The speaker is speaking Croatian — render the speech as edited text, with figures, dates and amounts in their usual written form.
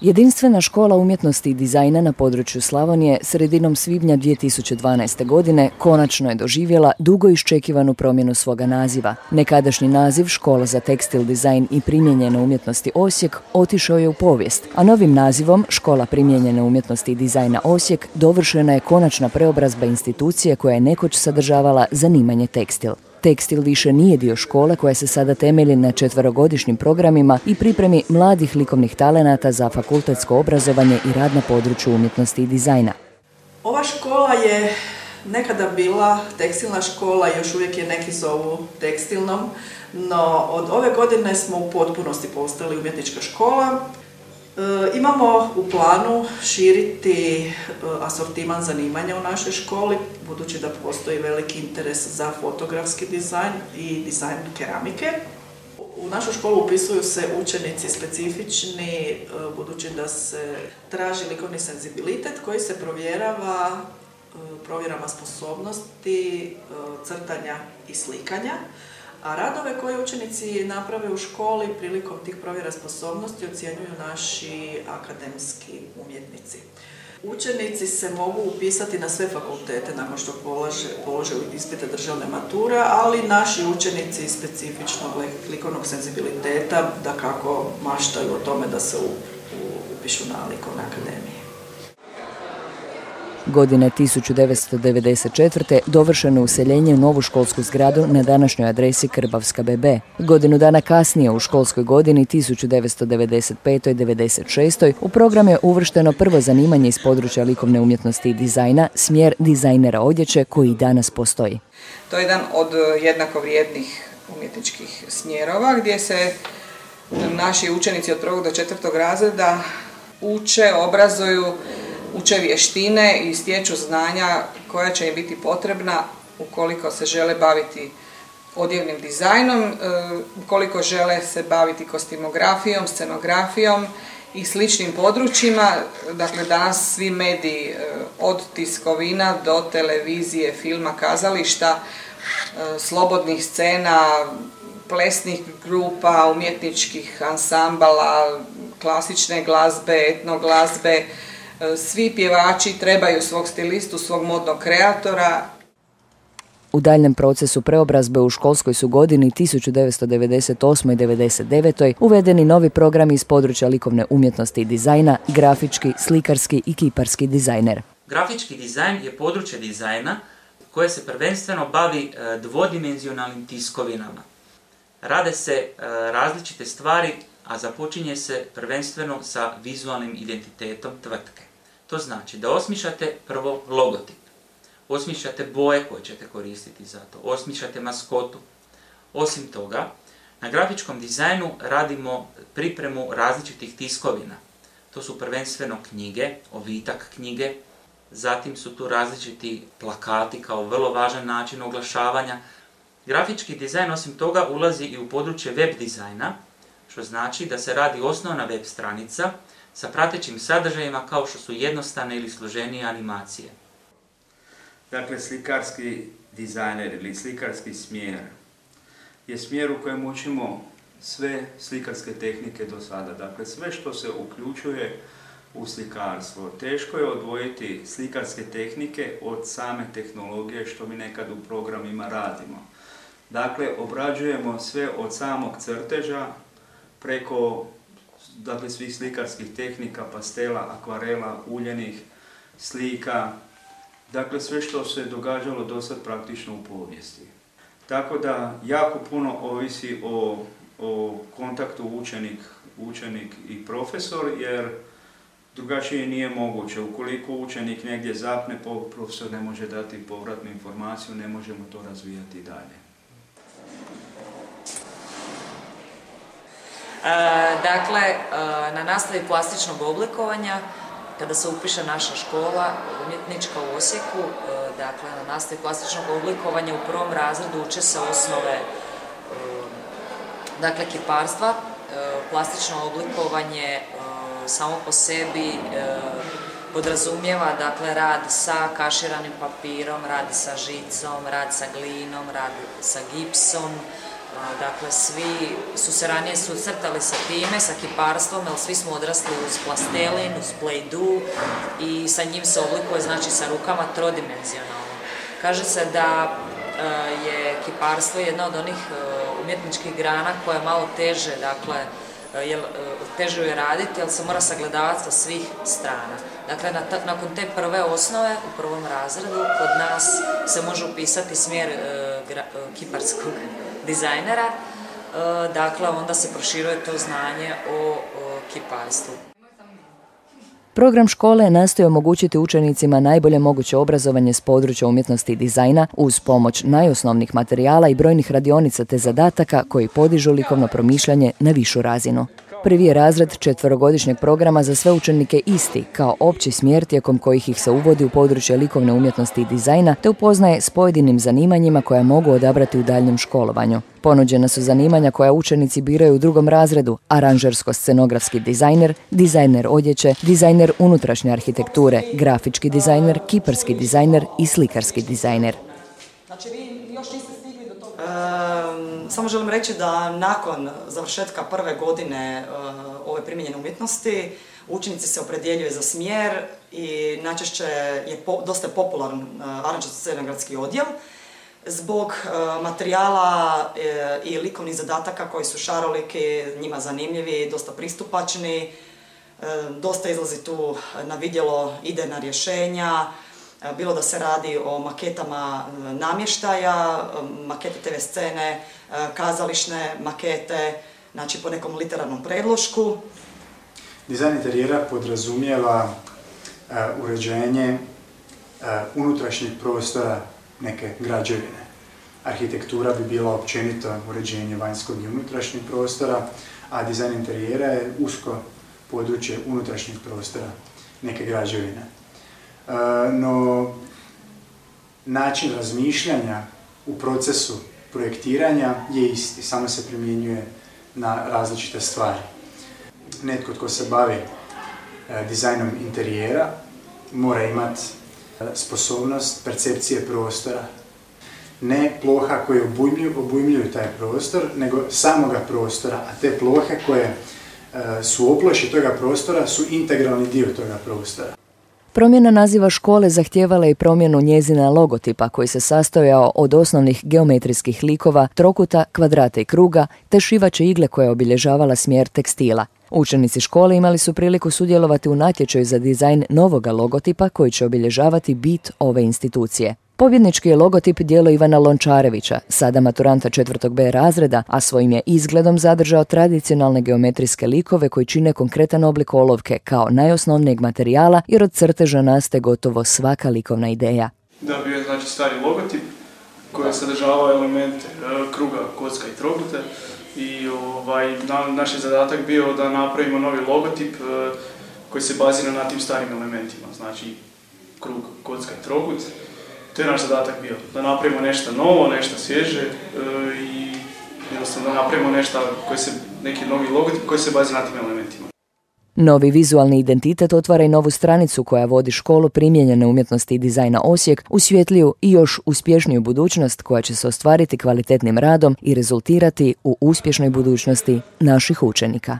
Jedinstvena škola umjetnosti i dizajna na području Slavonije sredinom svibnja 2012. godine konačno je doživjela dugo iščekivanu promjenu svoga naziva. Nekadašnji naziv Škola za tekstil, dizajn i primijenjene umjetnosti Osijek otišao je u povijest, a novim nazivom Škola primijenjene umjetnosti i dizajna Osijek dovršena je konačna preobrazba institucije koja je nekoć sadržavala zanimanje tekstil. Tekstil više nije dio škole koja se sada temelji na 4-godišnjim programima i pripremi mladih likovnih talenata za fakultetsko obrazovanje i rad na području umjetnosti i dizajna. Ova škola je nekada bila tekstilna škola i još uvijek je neki zovu tekstilnom, no od ove godine smo u potpunosti postali umjetnička škola. Imamo u planu širiti asortiman zanimanja u našoj školi, budući da postoji veliki interes za fotografski dizajn i dizajn keramike. U našu školu upisuju se učenici specifični, budući da se traži likovni senzibilitet koji se provjerava provjerama sposobnosti, crtanja i slikanja. A radove koje učenici naprave u školi prilikom tih provjera sposobnosti ocjenjuju naši akademski umjetnici. Učenici se mogu upisati na sve fakultete nakon što polože ispite državne mature, ali naši učenici specifičnog likovnog senzibiliteta dakako maštaju o tome da se upišu na likovne akademije. Godine 1994. dovršeno useljenje u novu školsku zgradu na današnjoj adresi Krbavska BB. Godinu dana kasnije u školskoj godini 1995-96. u program je uvršteno prvo zanimanje iz područja likovne umjetnosti i dizajna, smjer dizajnera odjeće koji i danas postoji. To je jedan od jednako vrijednih umjetničkih smjerova gdje se naši učenici od 1. do 4. razreda uče, obrazuju, uče vještine i stječu znanja koja će im biti potrebna ukoliko se žele baviti odjevnim dizajnom, ukoliko žele se baviti kostimografijom, scenografijom i sličnim područjima. Dakle, danas svi mediji od tiskovina do televizije, filma, kazališta, slobodnih scena, plesnih grupa, umjetničkih ansambala, klasične glazbe, etnoglazbe, svi pjevači trebaju svog stilistu, svog modnog kreatora. U daljnjem procesu preobrazbe u školskoj su godini 1998. i 1999. uvedeni novi programi iz područja likovne umjetnosti i dizajna, grafički, slikarski i kiparski dizajner. Grafički dizajn je područje dizajna koje se prvenstveno bavi dvodimenzionalnim tiskovinama. Rade se različite stvari, a započinje se prvenstveno sa vizualnim identitetom tvrtke. To znači da osmišljate prvo logotip, osmišljate boje koje ćete koristiti za to, osmišljate maskotu. Osim toga, na grafičkom dizajnu radimo pripremu različitih tiskovina. To su prvenstveno knjige, ovitak knjige, zatim su tu različiti plakati kao vrlo važan način oglašavanja. Grafički dizajn osim toga ulazi i u područje web dizajna, što znači da se radi osnovna web stranica sa pratećim sadržajima kao što su jednostavne ili složenije animacije. Dakle, slikarski dizajner ili slikarski smjer je smjer u kojem učimo sve slikarske tehnike do sada. Dakle, sve što se uključuje u slikarstvo. Teško je odvojiti slikarske tehnike od same tehnologije što mi nekad u programima radimo. Dakle, obrađujemo sve od samog crteža preko svih slikarskih tehnika, pastela, akvarela, uljenih slika, dakle sve što se događalo do sad praktično u povijesti. Tako da jako puno ovisi o kontaktu učenik i profesor, jer drugačije nije moguće. Ukoliko učenik negdje zapne, profesor ne može dati povratnu informaciju, ne možemo to razvijati dalje. Dakle, na nastavi plastičnog oblikovanja, kada se upiše naša škola umjetnička u Osijeku, dakle, na nastavi plastičnog oblikovanja u 1. razredu uče se osnove dakle, kiparstva. Plastično oblikovanje samo po sebi podrazumijeva dakle, rad sa kaširanim papirom, rad sa žicom, rad sa glinom, rad sa gipsom, Dakle, svi su se ranije susretali sa time, sa kiparstvom, jer svi smo odrasli uz plastelin, uz play-doh i sa njim se oblikuje, znači sa rukama trodimenzionalno. Kaže se da je kiparstvo jedna od onih umjetničkih grana koja je malo teže, dakle, teže je raditi, jer se mora sagledavati sa svih strana. Dakle, nakon te prve osnove u prvom razredu kod nas se može upisati smjer kiparskog dizajnera, dakle onda se proširuje to znanje o kiparstvu. Program škole nastoji omogućiti učenicima najbolje moguće obrazovanje s područja umjetnosti i dizajna uz pomoć najosnovnijih materijala i brojnih radionica te zadataka koji podižu likovno promišljanje na višu razinu. Prvi je razred 4-godišnjeg programa za sve učenike isti, kao opći smjer tijekom kojih ih se uvodi u područje likovne umjetnosti i dizajna te upoznaje s pojedinim zanimanjima koja mogu odabrati u daljnjem školovanju. Ponuđena su zanimanja koja učenici biraju u 2. razredu: aranžersko-scenografski dizajner, dizajner odjeće, dizajner unutrašnje arhitekture, grafički dizajner, kiparski dizajner i slikarski dizajner. Znači vi još niste stigli do toga? Samo želim reći da nakon završetka prve godine ove primijenjene umjetnosti učenici se opredjeljuju za smjer i najčešće je dosta popularan aranžersko-scenografski odjel zbog materijala i likovnih zadataka koji su šaroliki, njima zanimljivi, dosta pristupačni, dosta izlazi tu na vidjelo idejna rješenja, bilo da se radi o maketama namještaja, makete TV scene, kazališne makete, znači po nekom literarnom predlošku. Dizajn interijera podrazumijeva uređenje unutrašnjeg prostora neke građevine. Arhitektura bi bila općenito uređenje vanjskog i unutrašnjeg prostora, a dizajn interijera je usko područje unutrašnjeg prostora neke građevine. No, način razmišljanja u procesu projektiranja je isti, samo se primjenjuje na različite stvari. Netko tko se bavi dizajnom interijera mora imati sposobnost percepcije prostora. Ne ploha koje obujmljuju taj prostor, nego samoga prostora, a te plohe koje su oploši toga prostora su integralni dio toga prostora. Promjena naziva škole zahtijevala je promjenu njezina logotipa koji se sastojao od osnovnih geometrijskih likova, trokuta, kvadrata i kruga, te šivaće igle koja je obilježavala smjer tekstila. Učenici škole imali su priliku sudjelovati u natječaju za dizajn novoga logotipa koji će obilježavati bit ove institucije. Pobjednički je logotip djelo Ivana Lončarevića, sada maturanta 4. B razreda, a svojim je izgledom zadržao tradicionalne geometrijske likove koji čine konkretan oblik olovke kao najosnovnijeg materijala jer od crteža nastaje gotovo svaka likovna ideja. Da, bio je znači stari logotip koji je sadržavao elemente kruga, kocka i trokuta i naš je zadatak bio da napravimo novi logotip koji se bazira na tim starim elementima, znači krug, kocka i trokut. To je naš zadatak bio, da napravimo nešto novo, nešto svježe i jednostavno da napravimo neki novi logotip koji se bazira na tim elementima. Novi vizualni identitet otvara i novu stranicu koja vodi školu primijenjene umjetnosti i dizajna Osijek u svjetliju i još uspješniju budućnost koja će se ostvariti kvalitetnim radom i rezultirati u uspješnoj budućnosti naših učenika.